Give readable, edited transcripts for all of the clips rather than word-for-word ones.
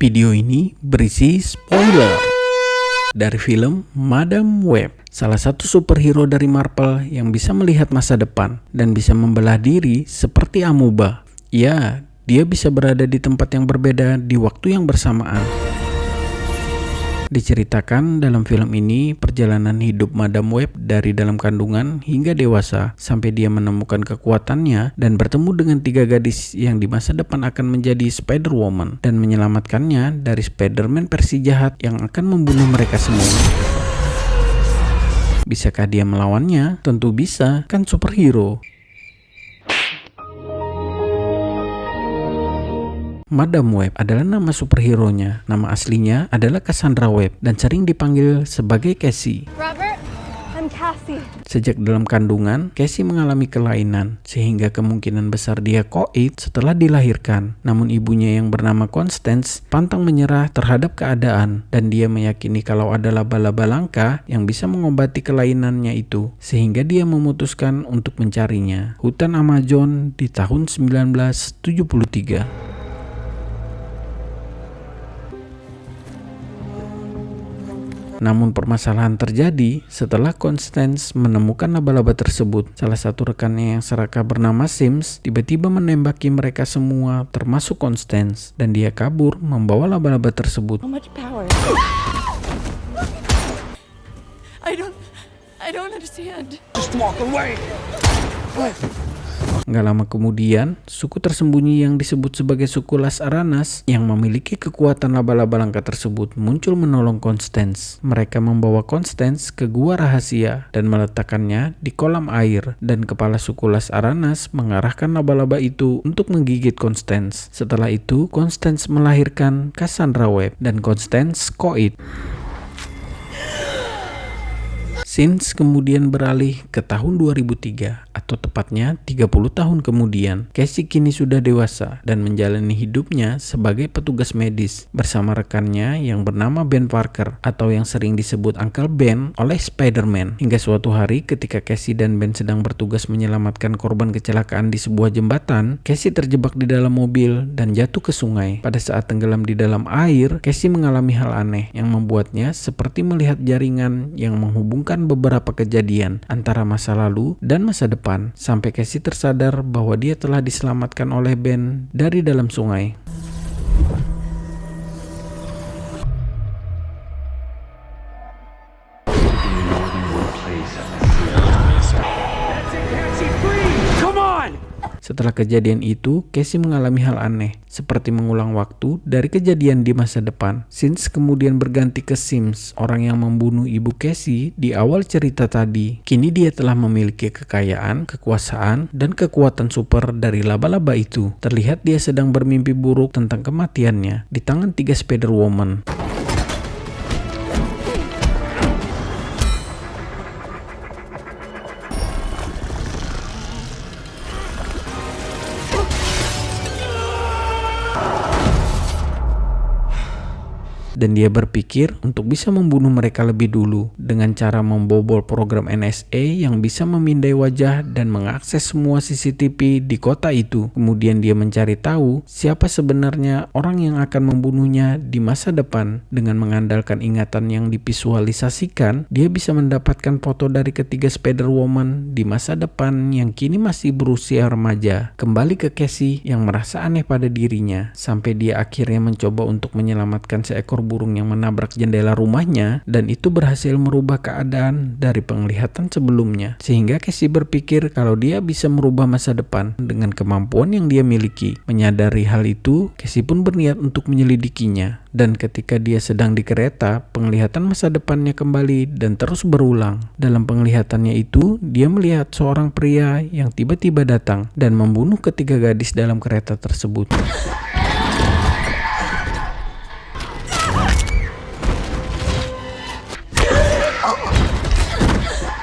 Video ini berisi spoiler dari film Madam Web, salah satu superhero dari Marvel yang bisa melihat masa depan dan bisa membelah diri seperti amuba. Ya, dia bisa berada di tempat yang berbeda di waktu yang bersamaan. Diceritakan dalam film ini perjalanan hidup Madam Web dari dalam kandungan hingga dewasa sampai dia menemukan kekuatannya dan bertemu dengan 3 gadis yang di masa depan akan menjadi Spider-Woman dan menyelamatkannya dari Spider-Man versi jahat yang akan membunuh mereka semua. Bisakah dia melawannya? Tentu bisa, kan superhero. Madam Web adalah nama superhero-nya. Nama aslinya adalah Cassandra Webb dan sering dipanggil sebagai Cassie. Robert, I'm Cassie. Sejak dalam kandungan, Cassie mengalami kelainan sehingga kemungkinan besar dia koid setelah dilahirkan. Namun ibunya yang bernama Constance pantang menyerah terhadap keadaan dan dia meyakini kalau ada laba-laba langka yang bisa mengobati kelainannya itu, sehingga dia memutuskan untuk mencarinya. Hutan Amazon di tahun 1973. Namun permasalahan terjadi setelah Constance menemukan laba-laba tersebut. Salah satu rekannya yang serakah bernama Sims tiba-tiba menembaki mereka semua termasuk Constance dan dia kabur membawa laba-laba tersebut. How much power? I don't understand. Just walk away. Nggak lama kemudian, suku tersembunyi yang disebut sebagai suku Las Aranas yang memiliki kekuatan laba-laba langka tersebut muncul menolong Constance. Mereka membawa Constance ke gua rahasia dan meletakkannya di kolam air, dan kepala suku Las Aranas mengarahkan laba-laba itu untuk menggigit Constance. Setelah itu, Constance melahirkan Cassandra Webb dan Constance koid. Scenes kemudian beralih ke tahun 2003 atau tepatnya 30 tahun kemudian. Cassie kini sudah dewasa dan menjalani hidupnya sebagai petugas medis bersama rekannya yang bernama Ben Parker atau yang sering disebut Uncle Ben oleh Spider-Man. Hingga suatu hari ketika Cassie dan Ben sedang bertugas menyelamatkan korban kecelakaan di sebuah jembatan, Cassie terjebak di dalam mobil dan jatuh ke sungai. Pada saat tenggelam di dalam air, Cassie mengalami hal aneh yang membuatnya seperti melihat jaringan yang menghubungkan beberapa kejadian antara masa lalu dan masa depan, sampai Cassie tersadar bahwa dia telah diselamatkan oleh Ben dari dalam sungai. Setelah kejadian itu, Cassie mengalami hal aneh, seperti mengulang waktu dari kejadian di masa depan. Scenes kemudian berganti ke Sims, orang yang membunuh ibu Cassie di awal cerita tadi. Kini dia telah memiliki kekayaan, kekuasaan, dan kekuatan super dari laba-laba itu. Terlihat dia sedang bermimpi buruk tentang kematiannya di tangan 3 Spider-Woman. Dan dia berpikir untuk bisa membunuh mereka lebih dulu dengan cara membobol program NSA yang bisa memindai wajah dan mengakses semua CCTV di kota itu. Kemudian dia mencari tahu siapa sebenarnya orang yang akan membunuhnya di masa depan. Dengan mengandalkan ingatan yang divisualisasikan, dia bisa mendapatkan foto dari ketiga Spider-Woman di masa depan yang kini masih berusia remaja. Kembali ke Cassie yang merasa aneh pada dirinya, sampai dia akhirnya mencoba untuk menyelamatkan seekor burung yang menabrak jendela rumahnya, dan itu berhasil merubah keadaan dari penglihatan sebelumnya, sehingga Cassie berpikir kalau dia bisa merubah masa depan dengan kemampuan yang dia miliki. Menyadari hal itu, Cassie pun berniat untuk menyelidikinya, dan ketika dia sedang di kereta, penglihatan masa depannya kembali dan terus berulang. Dalam penglihatannya itu, dia melihat seorang pria yang tiba-tiba datang dan membunuh ketiga gadis dalam kereta tersebut.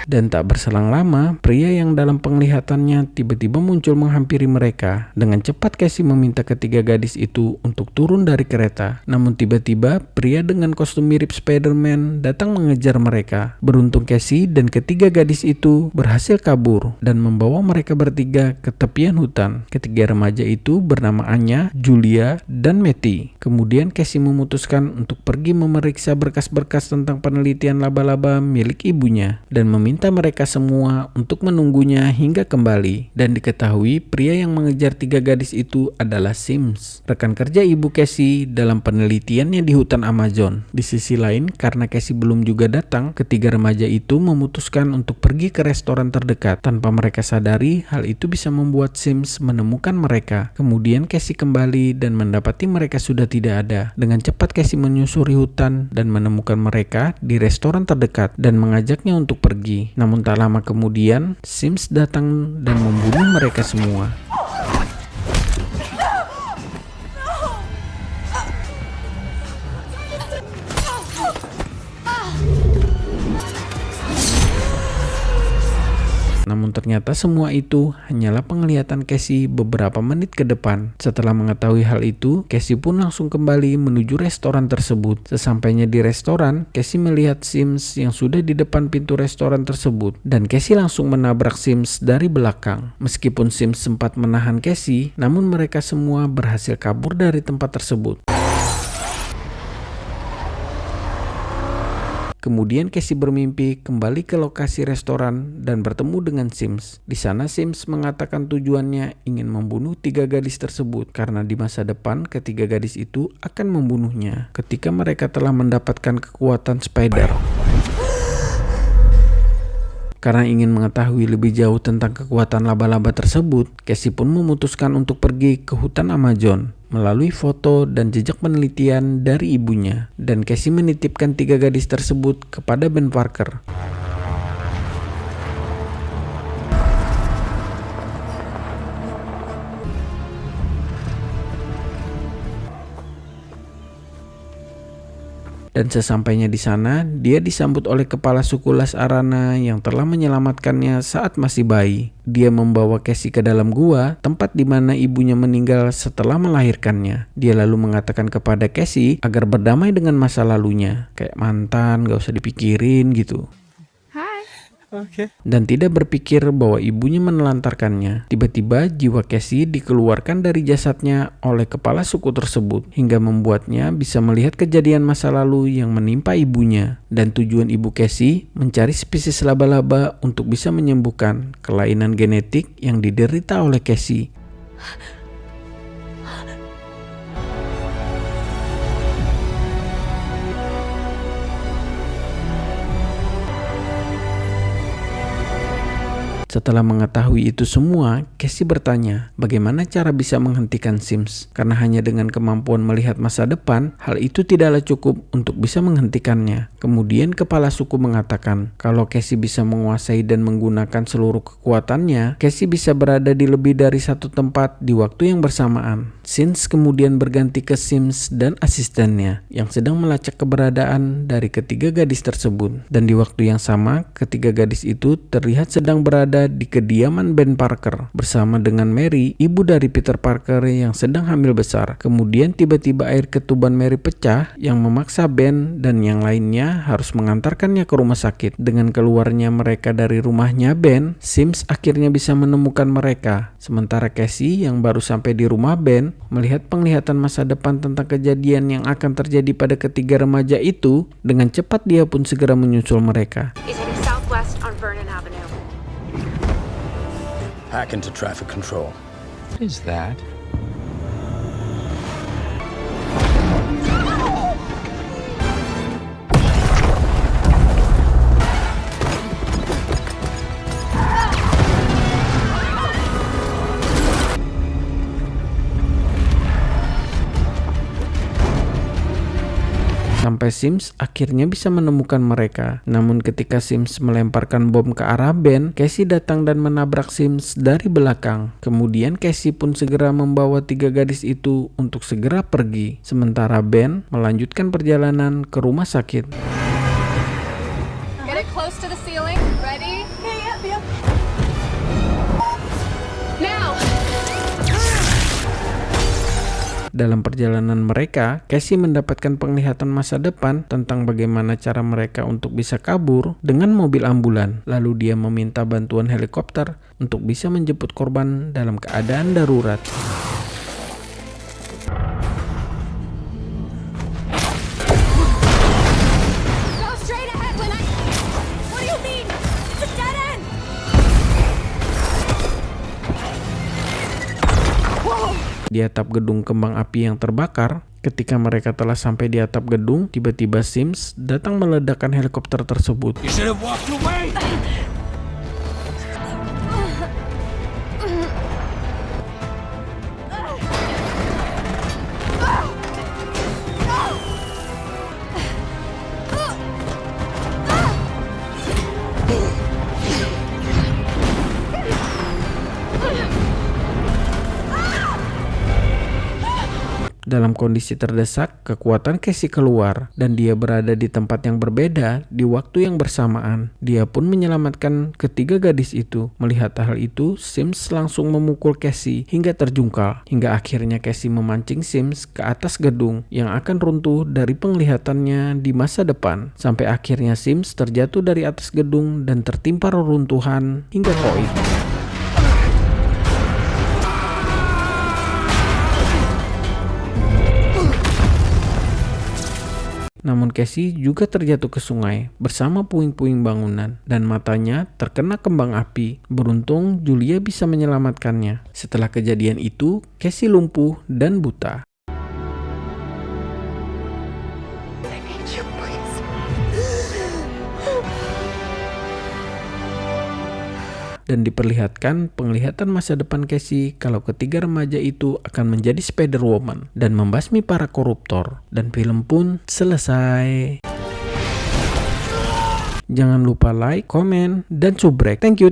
Dan tak berselang lama, pria yang dalam penglihatannya tiba-tiba muncul menghampiri mereka. Dengan cepat Casey meminta ketiga gadis itu untuk turun dari kereta. Namun tiba-tiba pria dengan kostum mirip Spider-Man datang mengejar mereka. Beruntung Casey dan ketiga gadis itu berhasil kabur dan membawa mereka bertiga ke tepian hutan. Ketiga remaja itu bernama Anya, Julia, dan Matty. Kemudian Casey memutuskan untuk pergi memeriksa berkas-berkas tentang penelitian laba-laba milik ibunya dan meminta mereka semua untuk menunggunya hingga kembali. Dan diketahui pria yang mengejar tiga gadis itu adalah Sims, rekan kerja ibu Casey dalam penelitiannya di hutan Amazon. Di sisi lain, karena Casey belum juga datang, ketiga remaja itu memutuskan untuk pergi ke restoran terdekat. Tanpa mereka sadari, hal itu bisa membuat Sims menemukan mereka. Kemudian Casey kembali dan mendapati mereka sudah tidak ada. Dengan cepat Casey menyusuri hutan dan menemukan mereka di restoran terdekat dan mengajaknya untuk pergi. Namun tak lama kemudian, Sims datang dan membunuh mereka semua. Namun ternyata semua itu hanyalah penglihatan Casey beberapa menit ke depan. Setelah mengetahui hal itu, Casey pun langsung kembali menuju restoran tersebut. Sesampainya di restoran, Casey melihat Sims yang sudah di depan pintu restoran tersebut. Dan Casey langsung menabrak Sims dari belakang. Meskipun Sims sempat menahan Casey, namun mereka semua berhasil kabur dari tempat tersebut. Kemudian Casey bermimpi kembali ke lokasi restoran dan bertemu dengan Sims. Di sana Sims mengatakan tujuannya ingin membunuh tiga gadis tersebut karena di masa depan ketiga gadis itu akan membunuhnya ketika mereka telah mendapatkan kekuatan Spider. Karena ingin mengetahui lebih jauh tentang kekuatan laba-laba tersebut, Casey pun memutuskan untuk pergi ke hutan Amazon melalui foto dan jejak penelitian dari ibunya. Dan Casey menitipkan tiga gadis tersebut kepada Ben Parker. Dan sesampainya di sana, dia disambut oleh kepala suku Las Arana yang telah menyelamatkannya saat masih bayi. Dia membawa Casey ke dalam gua, tempat di mana ibunya meninggal setelah melahirkannya. Dia lalu mengatakan kepada Casey agar berdamai dengan masa lalunya. Kayak mantan, gak usah dipikirin gitu. Okay. Dan tidak berpikir bahwa ibunya menelantarkannya. Tiba-tiba jiwa Casey dikeluarkan dari jasadnya oleh kepala suku tersebut hingga membuatnya bisa melihat kejadian masa lalu yang menimpa ibunya. Dan tujuan ibu Casey mencari spesies laba-laba untuk bisa menyembuhkan kelainan genetik yang diderita oleh Casey. Setelah mengetahui itu semua, Casey bertanya, bagaimana cara bisa menghentikan Sims? Karena hanya dengan kemampuan melihat masa depan, hal itu tidaklah cukup untuk bisa menghentikannya. Kemudian kepala suku mengatakan, kalau Casey bisa menguasai dan menggunakan seluruh kekuatannya, Casey bisa berada di lebih dari satu tempat di waktu yang bersamaan. Sims kemudian berganti ke Sims dan asistennya, yang sedang melacak keberadaan dari ketiga gadis tersebut. Dan di waktu yang sama, ketiga gadis itu terlihat sedang berada di kediaman Ben Parker bersama dengan Mary, ibu dari Peter Parker yang sedang hamil besar. Kemudian tiba-tiba air ketuban Mary pecah yang memaksa Ben dan yang lainnya harus mengantarkannya ke rumah sakit. Dengan keluarnya mereka dari rumahnya Ben, Sims akhirnya bisa menemukan mereka. Sementara Casey yang baru sampai di rumah Ben melihat penglihatan masa depan tentang kejadian yang akan terjadi pada ketiga remaja itu, dengan cepat dia pun segera menyusul mereka. Hack into traffic control. What is that? Sampai Sims akhirnya bisa menemukan mereka. Namun ketika Sims melemparkan bom ke arah Ben, Casey datang dan menabrak Sims dari belakang. Kemudian Casey pun segera membawa tiga gadis itu untuk segera pergi. Sementara Ben melanjutkan perjalanan ke rumah sakit. Get it close to the ceiling. Ready? Ready? Yep. Now. Dalam perjalanan mereka, Cassie mendapatkan penglihatan masa depan tentang bagaimana cara mereka untuk bisa kabur dengan mobil ambulan. Lalu dia meminta bantuan helikopter untuk bisa menjemput korban dalam keadaan darurat. Go straight ahead when I. What do you mean? It's a dead end. Di atap gedung kembang api yang terbakar, ketika mereka telah sampai di atap gedung, tiba-tiba Sims datang meledakkan helikopter tersebut. You should have walked away! Dalam kondisi terdesak, kekuatan Cassie keluar dan dia berada di tempat yang berbeda di waktu yang bersamaan. Dia pun menyelamatkan ketiga gadis itu. Melihat hal itu, Sims langsung memukul Cassie hingga terjungkal. Hingga akhirnya Cassie memancing Sims ke atas gedung yang akan runtuh dari penglihatannya di masa depan. Sampai akhirnya Sims terjatuh dari atas gedung dan tertimpa reruntuhan hingga koin. Namun Cassie juga terjatuh ke sungai bersama puing-puing bangunan dan matanya terkena kembang api. Beruntung Julia bisa menyelamatkannya. Setelah kejadian itu, Cassie lumpuh dan buta. Dan diperlihatkan penglihatan masa depan Cassie kalau ketiga remaja itu akan menjadi Spider-Woman dan membasmi para koruptor. Dan film pun selesai. Jangan lupa like, komen, dan subrek. Thank you.